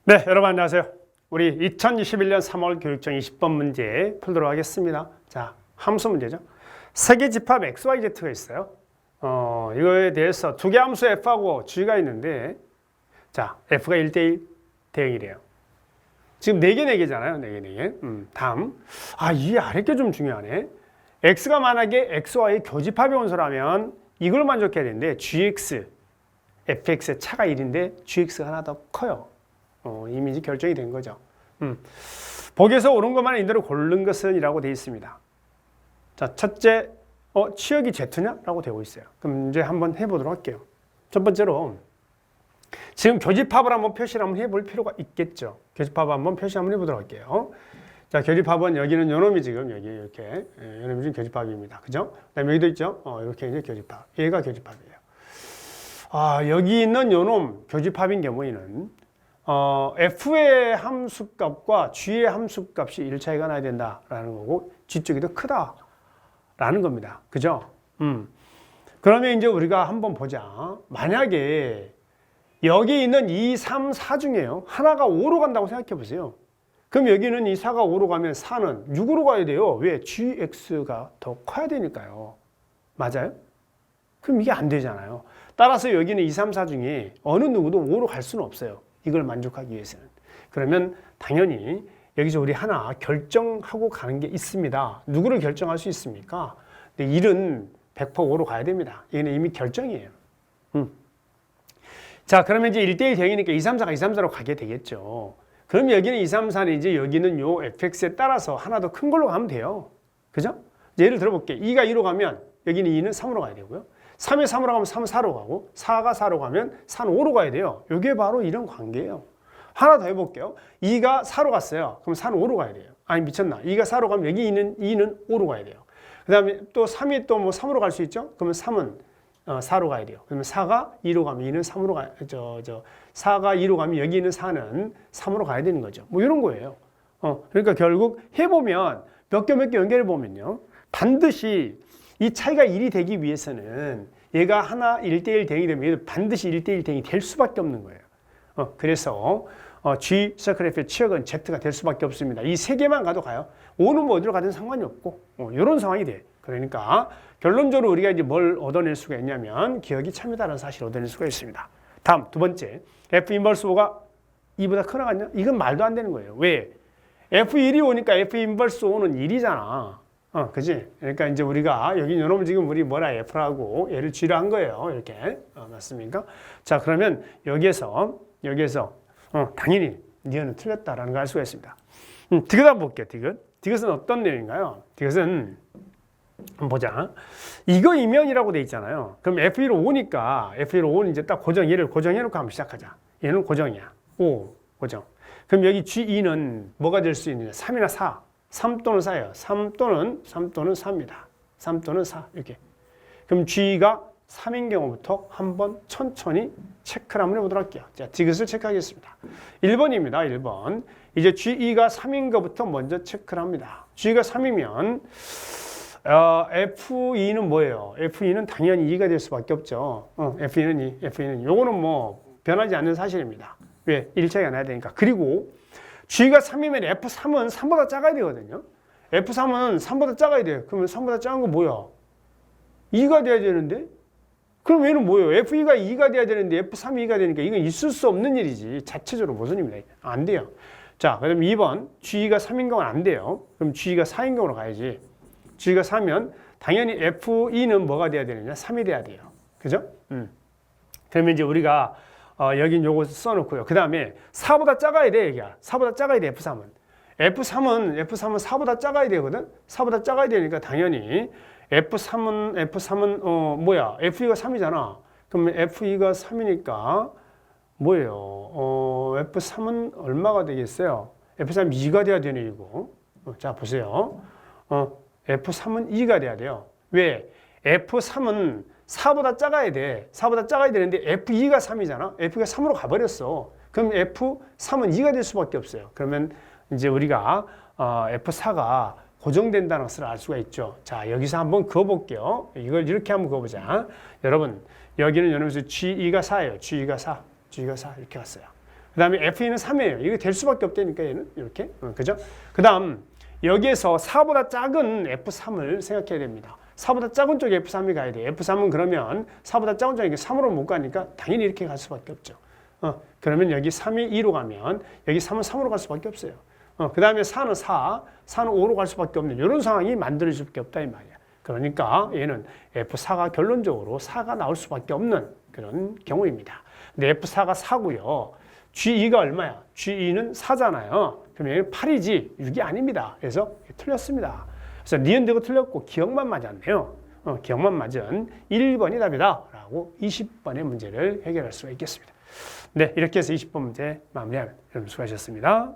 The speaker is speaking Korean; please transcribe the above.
네, 여러분 안녕하세요. 우리 2021년 3월 교육청 20번 문제 풀도록 하겠습니다. 자, 함수 문제죠. 세개 집합 XYZ가 있어요. 이거에 대해서 두 개 함수 F하고 G가 있는데, 자, F가 1대1 대응이래요. 지금 4개, 4개잖아요. 4개, 4개. 다음. 이 아래 게 좀 중요하네. X가 만약에 XY의 교집합의 원소라면 이걸 만족해야 되는데, GX, FX의 차가 1인데 GX가 하나 더 커요. 이미 이제 결정이 된 거죠. 보기에서 옳은 것만 인대로 고른 것은 이라고 되어 있습니다. 자, 첫째, 치역이 Z냐? 라고 되어 있어요. 그럼 이제 한번 해보도록 할게요. 첫 번째로, 지금 교집합을 한번 표시를 한번 해볼 필요가 있겠죠. 교집합 한번 표시 한번 해보도록 할게요. 자, 교집합은 여기는 요놈이 지금 여기 이렇게, 요놈이 지금 교집합입니다. 그죠? 그 다음에 여기도 있죠? 이렇게 이제 교집합. 얘가 교집합이에요. 여기 있는 요놈 교집합인 경우에는 F의 함수값과 G의 함수값이 1차이가 나야 된다라는 거고 G 쪽이 더 크다라는 겁니다. 그죠? 그러면 이제 우리가 한번 보자. 만약에 여기 있는 2, 3, 4 중에요. 하나가 5로 간다고 생각해 보세요. 그럼 여기는 이 4가 5로 가면 4는 6으로 가야 돼요. 왜? GX가 더 커야 되니까요. 맞아요? 그럼 이게 안 되잖아요. 따라서 여기는 2, 3, 4 중에 어느 누구도 5로 갈 수는 없어요. 이걸 만족하기 위해서는. 그러면 당연히 여기서 우리 하나 결정하고 가는 게 있습니다. 누구를 결정할 수 있습니까? 근데 1은 100% 5로 가야 됩니다. 이거는 이미 결정이에요. 자, 그러면 이제 1대1 대응이니까 2, 3, 4가 2, 3, 4로 가게 되겠죠. 그럼 여기는 2, 3, 4는 이제 여기는 요 fx에 따라서 하나 더 큰 걸로 가면 돼요. 그죠? 이제 예를 들어볼게. 2가 2로 가면 여기는 2는 3으로 가야 되고요. 3이 3으로 가면 3은 4로 가고 4가 4로 가면 4는 5로 가야 돼요. 이게 바로 이런 관계예요. 하나 더 해볼게요. 2가 4로 갔어요. 그럼 4는 5로 가야 돼요. 아니 미쳤나. 2가 4로 가면 여기 2는 5로 가야 돼요. 그 다음에 또 3이 또 뭐 3으로 갈 수 있죠. 그러면 3은 4로 가야 돼요. 그러면 4가 2로 가면 2는 3으로 가야 4가 2로 가면 여기 있는 4는 3으로 가야 되는 거죠. 뭐 이런 거예요. 그러니까 결국 해보면 몇 개 연결해 보면요. 반드시 이 차이가 1이 되기 위해서는 얘가 하나 1대1 대응이 되면 얘도 반드시 1대1 대응이 될 수밖에 없는 거예요. 그래서 G 서클 F의 치역은 Z가 될 수밖에 없습니다. 이 세 개만 가도 가요. 5는 뭐 어디로 가든 상관이 없고 이런 상황이 돼. 그러니까 결론적으로 우리가 이제 뭘 얻어낼 수가 있냐면 기억이 참이다라는 사실을 얻어낼 수가 있습니다. 다음 두 번째, F 인버스 5가 2보다 크나 같냐? 이건 말도 안 되는 거예요. 왜? F1이 오니까 F 인버스 5는 1이잖아. 그지? 그러니까 이제 우리가 여기 이놈을 지금 우리 뭐라 F라고 얘를 G로 한 거예요. 이렇게. 맞습니까? 자, 그러면 여기에서 당연히 니은은 틀렸다라는 걸 알 수가 있습니다. 디귿 한번 볼게요. 디귿은 어떤 내용인가요? 디귿은 한번 보자. 이거 이면이라고 돼 있잖아요. 그럼 F1로 5니까 F1로 5는 이제 딱 얘를 고정해놓고 한번 시작하자. 얘는 고정이야. 5 고정. 그럼 여기 G2는 뭐가 될 수 있느냐? 3이나 4. 3 또는 4예요. 3 또는 3입니다. 3 또는 4 이렇게. 그럼 G가 3인 경우부터 한번 천천히 체크를 한번 해보도록 할게요. 자, 디귿을 체크하겠습니다. 1번입니다. 1번. 이제 G2가 3인 것부터 먼저 체크를 합니다. G가 3이면 F2는 뭐예요? F2는 당연히 2가 될 수밖에 없죠. F2는 2, F2는 요거는 뭐 변하지 않는 사실입니다. 왜? 1차이가 나야 되니까. 그리고 G가 3이면 F3은 3보다 작아야 되거든요. F3은 3보다 작아야 돼요. 그러면 3보다 작은 거 뭐야? 2가 돼야 되는데? 그럼 얘는 뭐예요? F2가 2가 돼야 되는데 F3이 2가 되니까 이건 있을 수 없는 일이지. 자체적으로 모순입니다. 안 돼요. 자, 그럼 2번. G가 3인 경우는 안 돼요. 그럼 G가 4인 경우로 가야지. G가 4면 당연히 F2는 뭐가 돼야 되느냐? 3이 돼야 돼요. 그죠? 그러면 이제 우리가 여긴 요거 써놓고요. 그 다음에 4보다 작아야 돼, 여기가. 4보다 작아야 돼, F3은. F3은 4보다 작아야 되거든? 4보다 작아야 되니까 당연히 F3은 뭐야? F2가 3이잖아. 그러면 F2가 3이니까 뭐예요? F3은 얼마가 되겠어요? F3 2가 돼야 되네, 이거. 자, 보세요. F3은 2가 돼야 돼요. 왜? F3은 4보다 작아야 돼. 4보다 작아야 되는데 F2가 3이잖아. F가 3으로 가버렸어. 그럼 F3은 2가 될 수밖에 없어요. 그러면 이제 우리가 F4가 고정된다는 것을 알 수가 있죠. 자, 여기서 한번 그어볼게요. 이걸 이렇게 한번 그어보자. 여러분, 여기는 여러분들 G2가 4예요. G2가 4. G가 4 이렇게 갔어요. 그 다음에 F2는 3이에요. 이게 될 수밖에 없다니까 얘는 이렇게. 그죠? 그 다음 여기에서 4보다 작은 F3을 생각해야 됩니다. 4보다 작은 쪽에 F3이 가야 돼요. F3은 그러면 4보다 작은 쪽에 3으로 못 가니까 당연히 이렇게 갈 수밖에 없죠. 그러면 여기 3이 2로 가면 여기 3은 3으로 갈 수밖에 없어요. 그 다음에 4는 4는 5로 갈 수밖에 없는 이런 상황이 만들어질 수밖에 없다 이 말이야. 그러니까 얘는 F4가 결론적으로 4가 나올 수밖에 없는 그런 경우입니다. 근데 F4가 4고요. G2가 얼마야? G2는 4잖아요. 그러면 얘는 8이지 6이 아닙니다. 그래서 틀렸습니다. 그래서 니은되고 틀렸고 기억만 맞았네요. 기억만 맞은 1번이 답이다 라고 20번의 문제를 해결할 수가 있겠습니다. 네, 이렇게 해서 20번 문제 마무리하면 여러분 수고하셨습니다.